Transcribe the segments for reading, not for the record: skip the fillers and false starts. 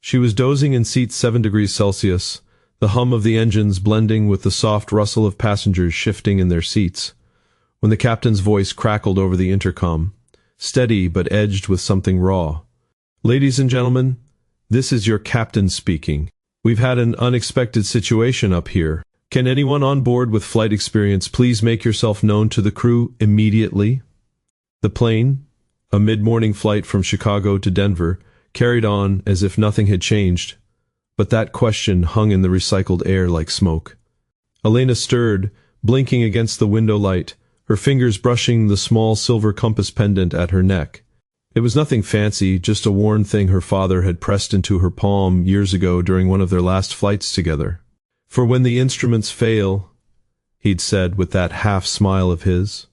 She was dozing in seat 7 degrees Celsius, the hum of the engines blending with the soft rustle of passengers shifting in their seats, when the captain's voice crackled over the intercom, steady but edged with something raw. "Ladies and gentlemen, this is your captain speaking. We've had an unexpected situation up here. Can anyone on board with flight experience please make yourself known to the crew immediately?" The plane, a mid-morning flight from Chicago to Denver, carried on as if nothing had changed, but that question hung in the recycled air like smoke. Elena stirred, blinking against the window light, her fingers brushing the small silver compass pendant at her neck. It was nothing fancy, just a worn thing her father had pressed into her palm years ago during one of their last flights together. "For when the instruments fail," he'd said with that half-smile of his.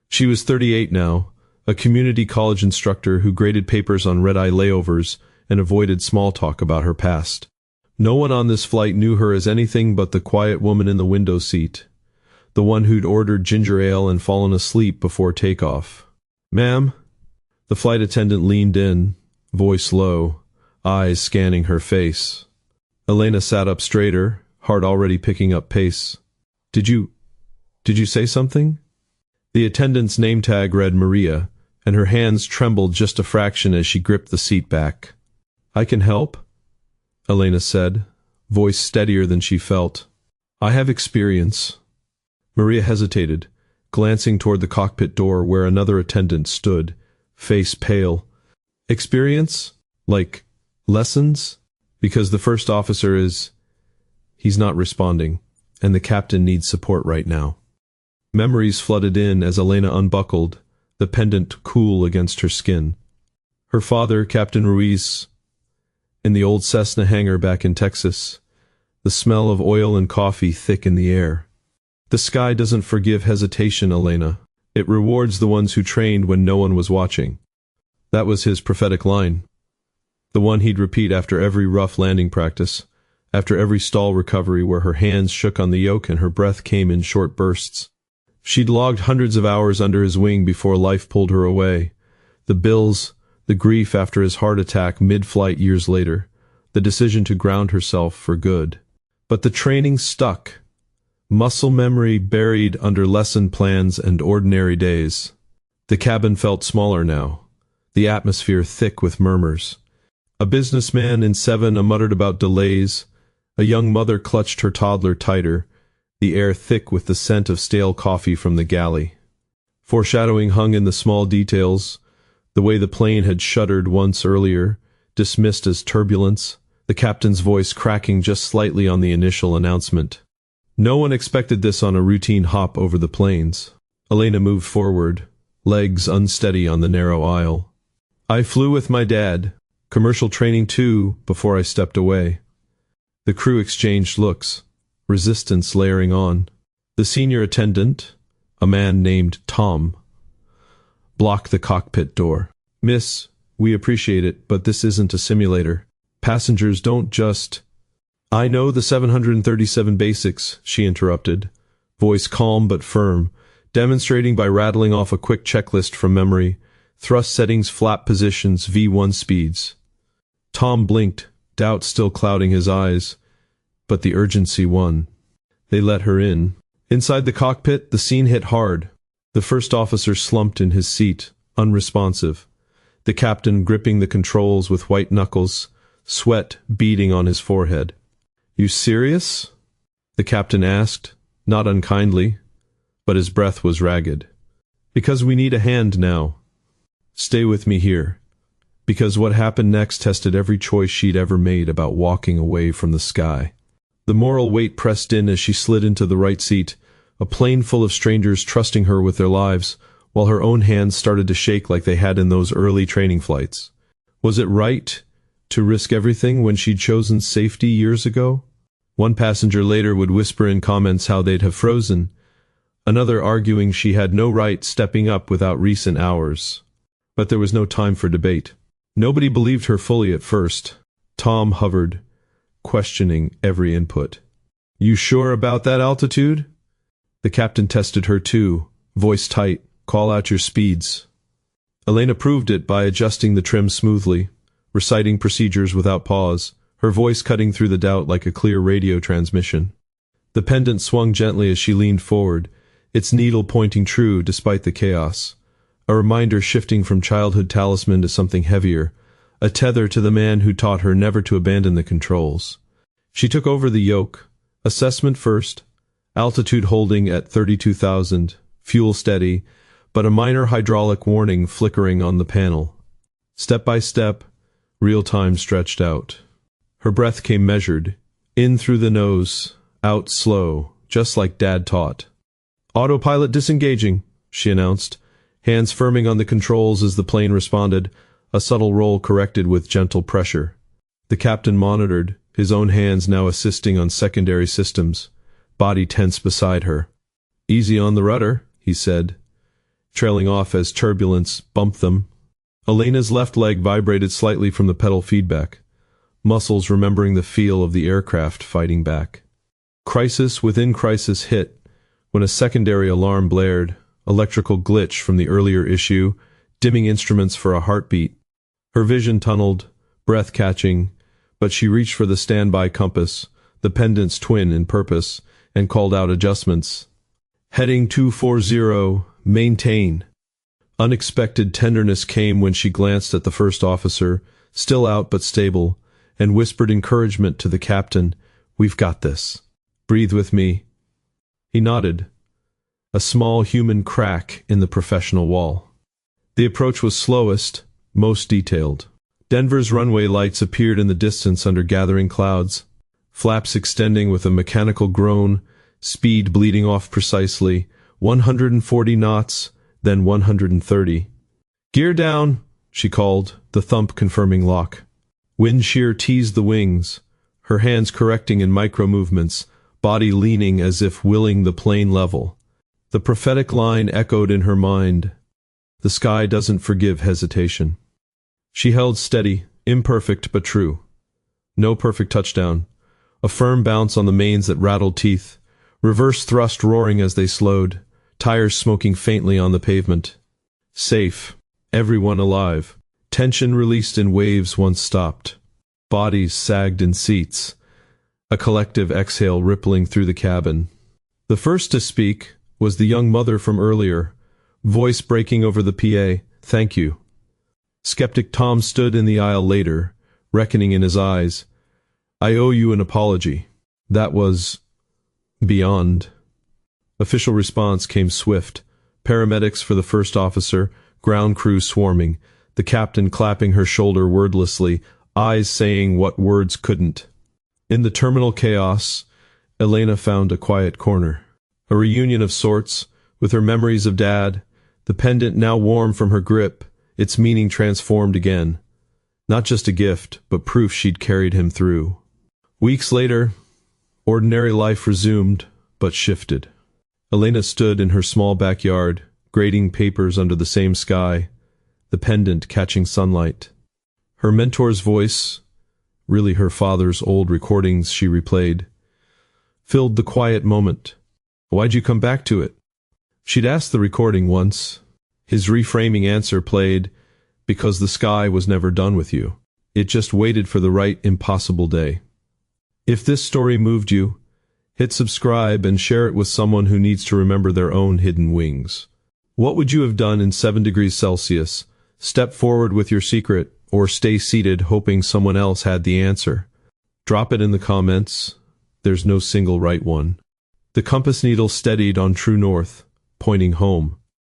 She was 38 now, a community college instructor who graded papers on red-eye layovers and avoided small talk about her past. No one on this flight knew her as anything but the quiet woman in the window seat, the one who'd ordered ginger ale and fallen asleep before takeoff. "Ma'am?" The flight attendant leaned in, voice low, eyes scanning her face. Elena sat up straighter, heart already picking up pace. Did you say something?" The attendant's name tag read Maria, and her hands trembled just a fraction as she gripped the seat back. "I can help," Elena said, voice steadier than she felt. "I have experience." Maria hesitated, glancing toward the cockpit door where another attendant stood, face pale. "Experience? Like lessons? Because the first officer is—" He's not responding, and the captain needs support right now. Memories flooded in as Elena unbuckled, the pendant cool against her skin. Her father, Captain Ruiz, in the old Cessna hangar back in Texas, the smell of oil and coffee thick in the air. "The sky doesn't forgive hesitation, Elena. It rewards the ones who trained when no one was watching." That was his prophetic line, the one he'd repeat after every rough landing practice, after every stall recovery where her hands shook on the yoke and her breath came in short bursts. She'd logged hundreds of hours under his wing before life pulled her away. The bills, the grief after his heart attack mid-flight years later, the decision to ground herself for good. But the training stuck. Muscle memory buried under lesson plans and ordinary days. The cabin felt smaller now, the atmosphere thick with murmurs. A businessman in 7 muttered about delays. A young mother clutched her toddler tighter, the air thick with the scent of stale coffee from the galley. Foreshadowing hung in the small details, the way the plane had shuddered once earlier, dismissed as turbulence, the captain's voice cracking just slightly on the initial announcement. No one expected this on a routine hop over the plains. Elena moved forward, legs unsteady on the narrow aisle. "I flew with my dad, commercial training too, before I stepped away." The crew exchanged looks, resistance layering on. The senior attendant, a man named Tom, blocked the cockpit door. "Miss, we appreciate it, but this isn't a simulator. Passengers don't just—" "I know the 737 basics," she interrupted, voice calm but firm, demonstrating by rattling off a quick checklist from memory: thrust settings, flap positions, V1 speeds. Tom blinked, doubt still clouding his eyes, but the urgency won. They let her in. Inside the cockpit, the scene hit hard. The first officer slumped in his seat, unresponsive. The captain gripping the controls with white knuckles, sweat beading on his forehead. "You serious?" the captain asked, not unkindly, but his breath was ragged. "Because we need a hand now. Stay with me here." Because what happened next tested every choice she'd ever made about walking away from the sky. The moral weight pressed in as she slid into the right seat, a plane full of strangers trusting her with their lives, while her own hands started to shake like they had in those early training flights. Was it right to risk everything when she'd chosen safety years ago? One passenger later would whisper in comments how they'd have frozen, another arguing she had no right stepping up without recent hours. But there was no time for debate. Nobody believed her fully at first. Tom hovered, questioning every input. "You sure about that altitude?" The captain tested her too, voice tight, "Call out your speeds." Elena proved it by adjusting the trim smoothly, reciting procedures without pause, her voice cutting through the doubt like a clear radio transmission. The pendant swung gently as she leaned forward, its needle pointing true despite the chaos. A reminder shifting from childhood talisman to something heavier, a tether to the man who taught her never to abandon the controls. She took over the yoke. Assessment first, altitude holding at 32,000, fuel steady, but a minor hydraulic warning flickering on the panel. Step by step, real time stretched out. Her breath came measured, in through the nose, out slow, just like Dad taught. Autopilot disengaging, she announced, hands firming on the controls as the plane responded, a subtle roll corrected with gentle pressure. The captain monitored, his own hands now assisting on secondary systems, body tense beside her. Easy on the rudder, he said, trailing off as turbulence bumped them. Elena's left leg vibrated slightly from the pedal feedback, muscles remembering the feel of the aircraft fighting back. Crisis within crisis hit, when a secondary alarm blared, electrical glitch from the earlier issue, dimming instruments for a heartbeat. Her vision tunneled, breath catching, but she reached for the standby compass, the pendant's twin in purpose, and called out adjustments. Heading 240, maintain. Unexpected tenderness came when she glanced at the first officer, still out but stable, and whispered encouragement to the captain, "We've got this. Breathe with me." He nodded. A small human crack in the professional wall. The approach was slowest, most detailed. Denver's runway lights appeared in the distance under gathering clouds, flaps extending with a mechanical groan, speed bleeding off precisely, 140 knots, then 130. "Gear down," she called, the thump confirming lock. Wind shear teased the wings, her hands correcting in micro-movements, body leaning as if willing the plane level. The prophetic line echoed in her mind. The sky doesn't forgive hesitation. She held steady, imperfect but true. No perfect touchdown. A firm bounce on the mains that rattled teeth. Reverse thrust roaring as they slowed. Tires smoking faintly on the pavement. Safe. Everyone alive. Tension released in waves once stopped. Bodies sagged in seats. A collective exhale rippling through the cabin. The first to speak was the young mother from earlier, voice breaking over the PA, "Thank you." Skeptic Tom stood in the aisle later, reckoning in his eyes. "I owe you an apology. That was beyond." Official response came swift. Paramedics for the first officer, ground crew swarming, the captain clapping her shoulder wordlessly, eyes saying what words couldn't. In the terminal chaos, Elena found a quiet corner. A reunion of sorts, with her memories of Dad, the pendant now warm from her grip, its meaning transformed again. Not just a gift, but proof she'd carried him through. Weeks later, ordinary life resumed, but shifted. Elena stood in her small backyard, grading papers under the same sky, the pendant catching sunlight. Her mentor's voice, really her father's old recordings she replayed, filled the quiet moment. "Why'd you come back to it?" She'd asked the recording once. His reframing answer played, "Because the sky was never done with you. It just waited for the right impossible day." If this story moved you, hit subscribe and share it with someone who needs to remember their own hidden wings. What would you have done in 7 degrees Celsius? Step forward with your secret, or stay seated hoping someone else had the answer? Drop it in the comments. There's no single right one. The compass needle steadied on true north, pointing home.